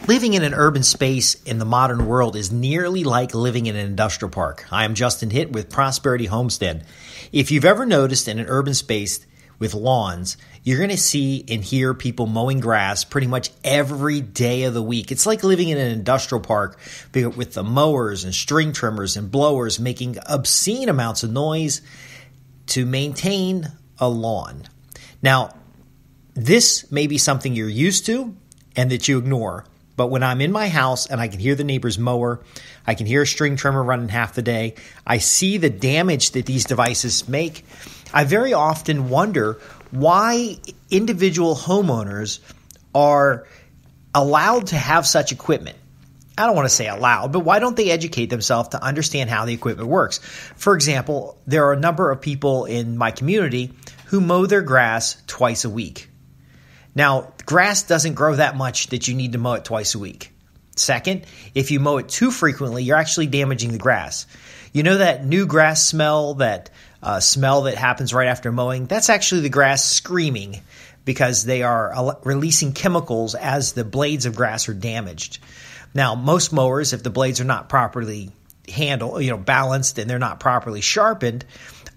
Living in an urban space in the modern world is nearly like living in an industrial park. I am Justin Hitt with Prosperity Homestead. If you've ever noticed in an urban space with lawns, you're going to see and hear people mowing grass pretty much every day of the week. It's like living in an industrial park with the mowers and string trimmers and blowers making obscene amounts of noise to maintain a lawn. Now, this may be something you're used to and that you ignore. But when I'm in my house and I can hear the neighbor's mower, I can hear a string trimmer running half the day, I see the damage that these devices make, I very often wonder why individual homeowners are allowed to have such equipment. I don't want to say allowed, but why don't they educate themselves to understand how the equipment works? For example, there are a number of people in my community who mow their grass twice a week. Now, grass doesn't grow that much that you need to mow it twice a week. Second, if you mow it too frequently, you're actually damaging the grass. You know that new grass smell, that smell that happens right after mowing? That's actually the grass screaming because they are releasing chemicals as the blades of grass are damaged. Now, most mowers, if the blades are not properly balanced and they're not properly sharpened,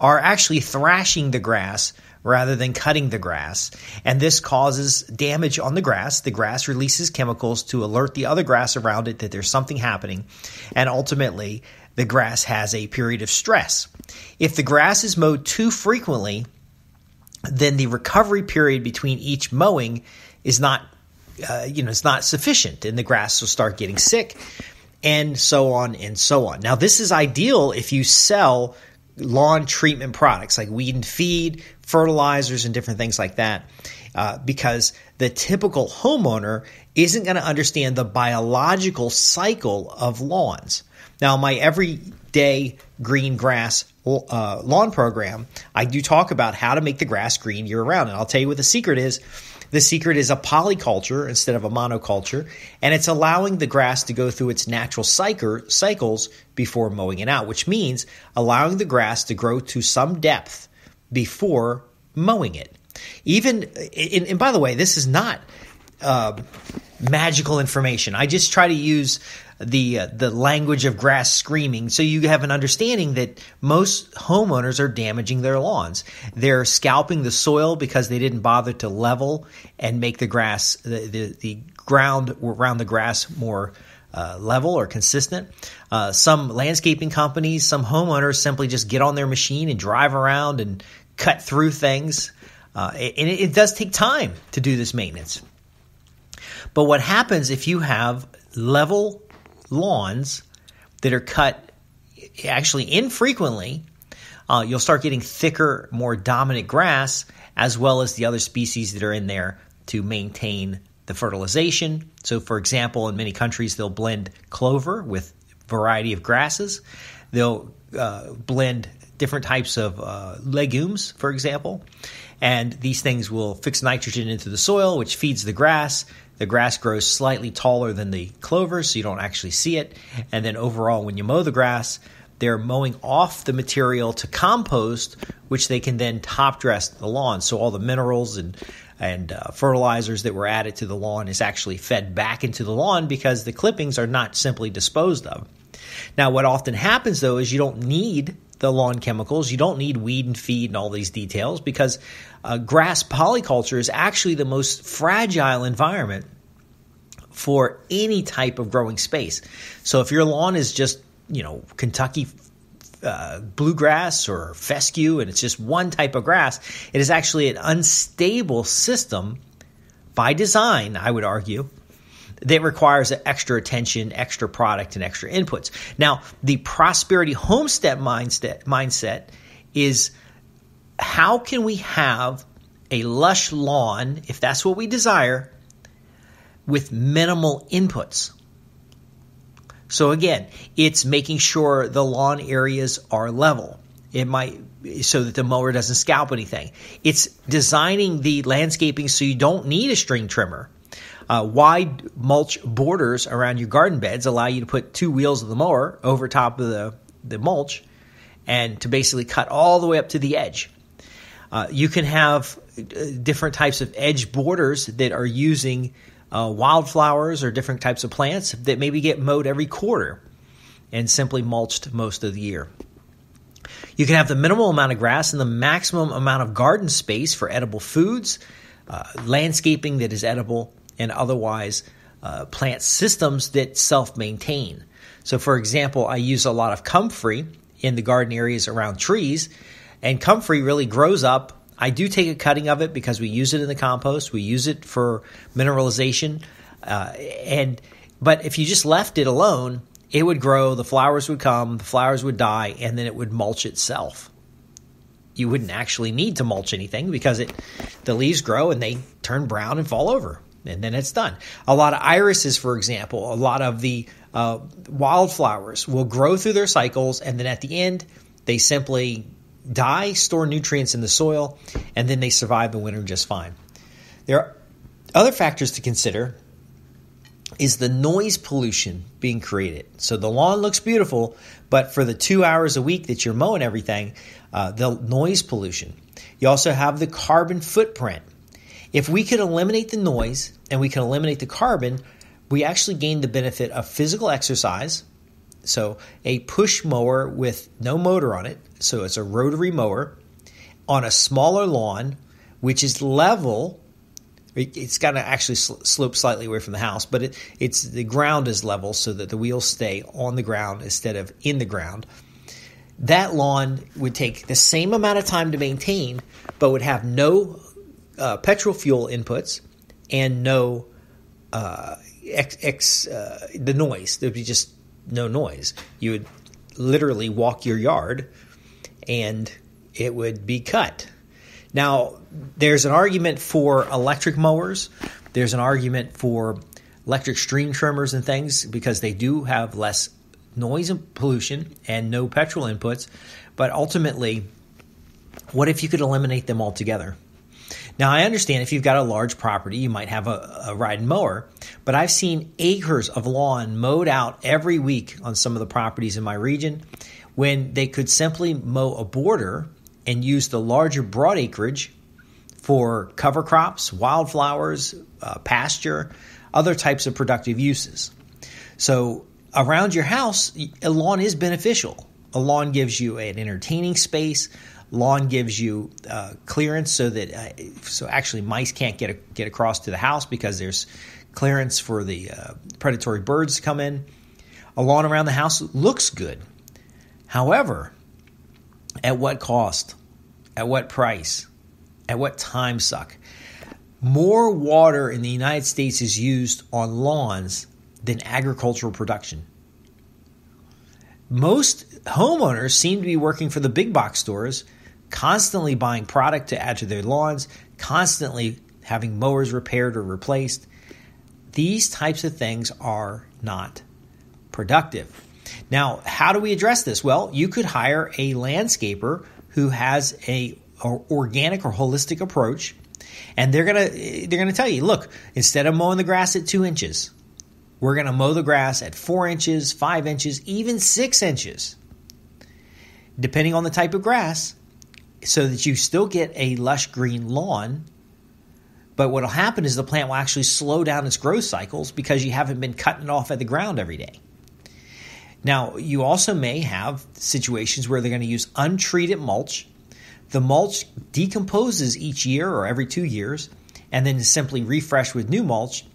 are actually thrashing the grass rather than cutting the grass. And this causes damage on the grass. The grass releases chemicals to alert the other grass around it that there's something happening. And ultimately, the grass has a period of stress. If the grass is mowed too frequently, then the recovery period between each mowing is not, it's not sufficient, and the grass will start getting sick, and so on and so on. Now, this is ideal if you sell lawn treatment products like weed and feed, fertilizers, and different things like that, because the typical homeowner isn't going to understand the biological cycle of lawns. Now, my everyday green grass lawn program, I do talk about how to make the grass green year round. And I'll tell you what the secret is. The secret is a polyculture instead of a monoculture, and it's allowing the grass to go through its natural cycles before mowing it out, which means allowing the grass to grow to some depth before mowing it. And by the way, this is not magical information. I just try to use the language of grass screaming so you have an understanding that most homeowners are damaging their lawns. They're scalping the soil because they didn't bother to level and make the grass, the ground around the grass more level or consistent. Some landscaping companies, some homeowners simply just get on their machine and drive around and cut through things. And it does take time to do this maintenance. But what happens if you have level lawns that are cut actually infrequently, you'll start getting thicker, more dominant grass, as well as the other species that are in there to maintain the fertilization. So, for example, in many countries, they'll blend clover with a variety of grasses. They'll blend different types of legumes, for example. And these things will fix nitrogen into the soil, which feeds the grass. The grass grows slightly taller than the clover, so you don't actually see it. And then overall, when you mow the grass, they're mowing off the material to compost, which they can then top dress the lawn. So all the minerals and fertilizers that were added to the lawn is actually fed back into the lawn because the clippings are not simply disposed of. Now, what often happens, though, is you don't need the lawn chemicals. You don't need weed and feed and all these details because grass polyculture is actually the most fragile environment for any type of growing space. So if your lawn is just, Kentucky bluegrass or fescue and it's just one type of grass, it is actually an unstable system by design, I would argue, that requires extra attention, extra product, and extra inputs. Now, the Prosperity Homestead mindset is how can we have a lush lawn, if that's what we desire, with minimal inputs? So again, it's making sure the lawn areas are level. So that the mower doesn't scalp anything. It's designing the landscaping so you don't need a string trimmer. Wide mulch borders around your garden beds allow you to put two wheels of the mower over top of the mulch and to basically cut all the way up to the edge. You can have different types of edge borders that are using wildflowers or different types of plants that maybe get mowed every quarter and simply mulched most of the year. You can have the minimal amount of grass and the maximum amount of garden space for edible foods, landscaping that is edible, and otherwise plant systems that self-maintain. So, for example, I use a lot of comfrey in the garden areas around trees, and comfrey really grows up. I do take a cutting of it because we use it in the compost. We use it for mineralization. But if you just left it alone, it would grow, the flowers would come, the flowers would die, and then it would mulch itself. You wouldn't actually need to mulch anything because the leaves grow and they turn brown and fall over, and then it's done. A lot of irises, for example, a lot of the wildflowers will grow through their cycles, and then at the end, they simply die, store nutrients in the soil, and then they survive the winter just fine. There are other factors to consider is the noise pollution being created. So the lawn looks beautiful, but for the 2 hours a week that you're mowing everything, the noise pollution. You also have the carbon footprint. If we could eliminate the noise and we can eliminate the carbon, we actually gain the benefit of physical exercise. So a push mower with no motor on it, so it's a rotary mower, on a smaller lawn, which is level. It's got to actually slope slightly away from the house, but the ground is level so that the wheels stay on the ground instead of in the ground. That lawn would take the same amount of time to maintain, but would have no petrol fuel inputs and no the noise. There'd be just no noise. You would literally walk your yard and it would be cut. Now, there's an argument for electric mowers. There's an argument for electric stream trimmers and things because they do have less noise and pollution and no petrol inputs. But ultimately, what if you could eliminate them altogether? Now, I understand if you've got a large property, you might have a riding mower, but I've seen acres of lawn mowed out every week on some of the properties in my region when they could simply mow a border and use the larger broad acreage for cover crops, wildflowers, pasture, other types of productive uses. So around your house, a lawn is beneficial. A lawn gives you an entertaining space. Lawn gives you clearance so actually mice can't get across to the house because there's clearance for the predatory birds to come in. A lawn around the house looks good. However, at what cost? At what price? At what time suck? More water in the United States is used on lawns than agricultural production. Most homeowners seem to be working for the big box stores, constantly buying product to add to their lawns, constantly having mowers repaired or replaced. These types of things are not productive. Now, how do we address this? Well, you could hire a landscaper who has a organic or holistic approach, and they're gonna tell you, look, instead of mowing the grass at 2 inches, we're gonna mow the grass at 4 inches, 5 inches, even 6 inches, depending on the type of grass, so that you still get a lush green lawn. But what will happen is the plant will actually slow down its growth cycles because you haven't been cutting it off at the ground every day. Now, you also may have situations where they're going to use untreated mulch. The mulch decomposes each year or every 2 years and then is simply refreshed with new mulch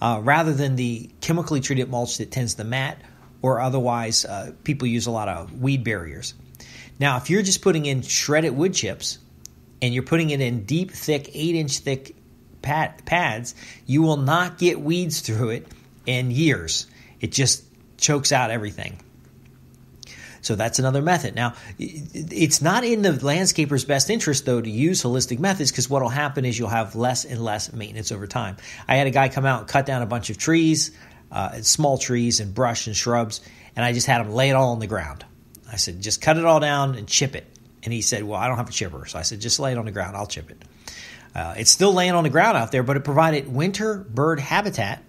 rather than the chemically treated mulch that tends to mat, or otherwise people use a lot of weed barriers. Now, if you're just putting in shredded wood chips and you're putting it in deep, thick, 8-inch thick pads, you will not get weeds through it in years. It just chokes out everything. So that's another method. Now, it's not in the landscaper's best interest, though, to use holistic methods, because what will happen is you'll have less and less maintenance over time. I had a guy come out and cut down a bunch of trees, small trees and brush and shrubs, and I just had him lay it all on the ground. I said, just cut it all down and chip it. And he said, well, I don't have a chipper. So I said, just lay it on the ground. I'll chip it. It's still laying on the ground out there, but it provided winter bird habitat,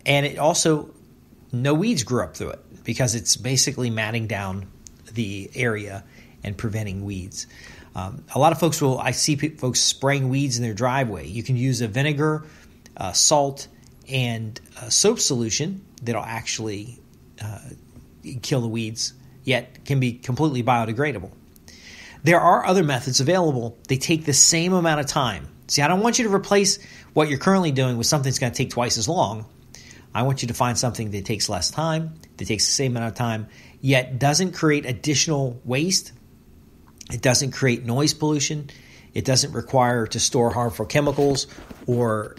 and it also, no weeds grew up through it because it's basically matting down the area and preventing weeds. A lot of folks I see folks spraying weeds in their driveway. You can use a vinegar salt and soap solution that'll actually kill the weeds, yet can be completely biodegradable. There are other methods available. They take the same amount of time. See, I don't want you to replace what you're currently doing with something that's going to take twice as long. I want you to find something that takes less time, that takes the same amount of time, yet doesn't create additional waste. It doesn't create noise pollution. It doesn't require to store harmful chemicals or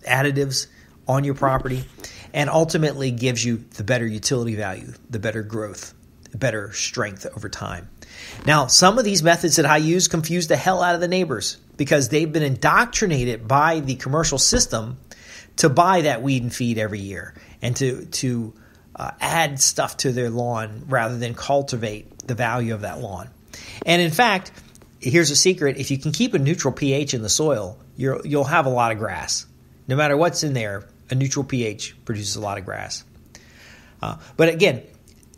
additives on your property, and ultimately gives you the better utility value, the better growth, the better strength over time. Now, some of these methods that I use confuse the hell out of the neighbors because they've been indoctrinated by the commercial system to buy that weed and feed every year and to add stuff to their lawn rather than cultivate the value of that lawn. And in fact, here's a secret. If you can keep a neutral pH in the soil, you'll have a lot of grass. No matter what's in there, a neutral pH produces a lot of grass. But again,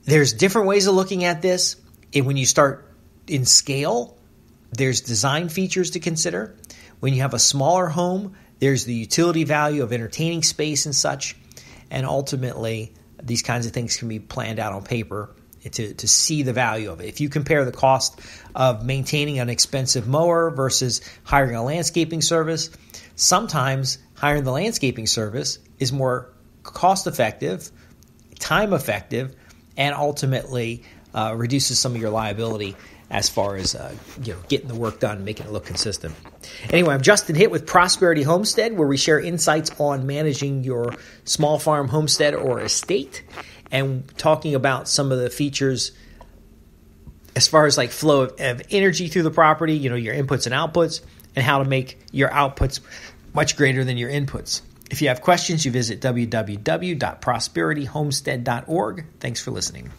there's different ways of looking at this. And when you start in scale, there's design features to consider. When you have a smaller home, there's the utility value of entertaining space and such. And ultimately, these kinds of things can be planned out on paper to see the value of it. If you compare the cost of maintaining an expensive mower versus hiring a landscaping service, sometimes hiring the landscaping service is more cost effective, time effective, and ultimately reduces some of your liability as far as getting the work done and making it look consistent. Anyway, I'm Justin Hitt with Prosperity Homestead, where we share insights on managing your small farm homestead or estate, and talking about some of the features as far as like flow of energy through the property, your inputs and outputs, and how to make your outputs much greater than your inputs. If you have questions, you visit www.prosperityhomestead.org. Thanks for listening.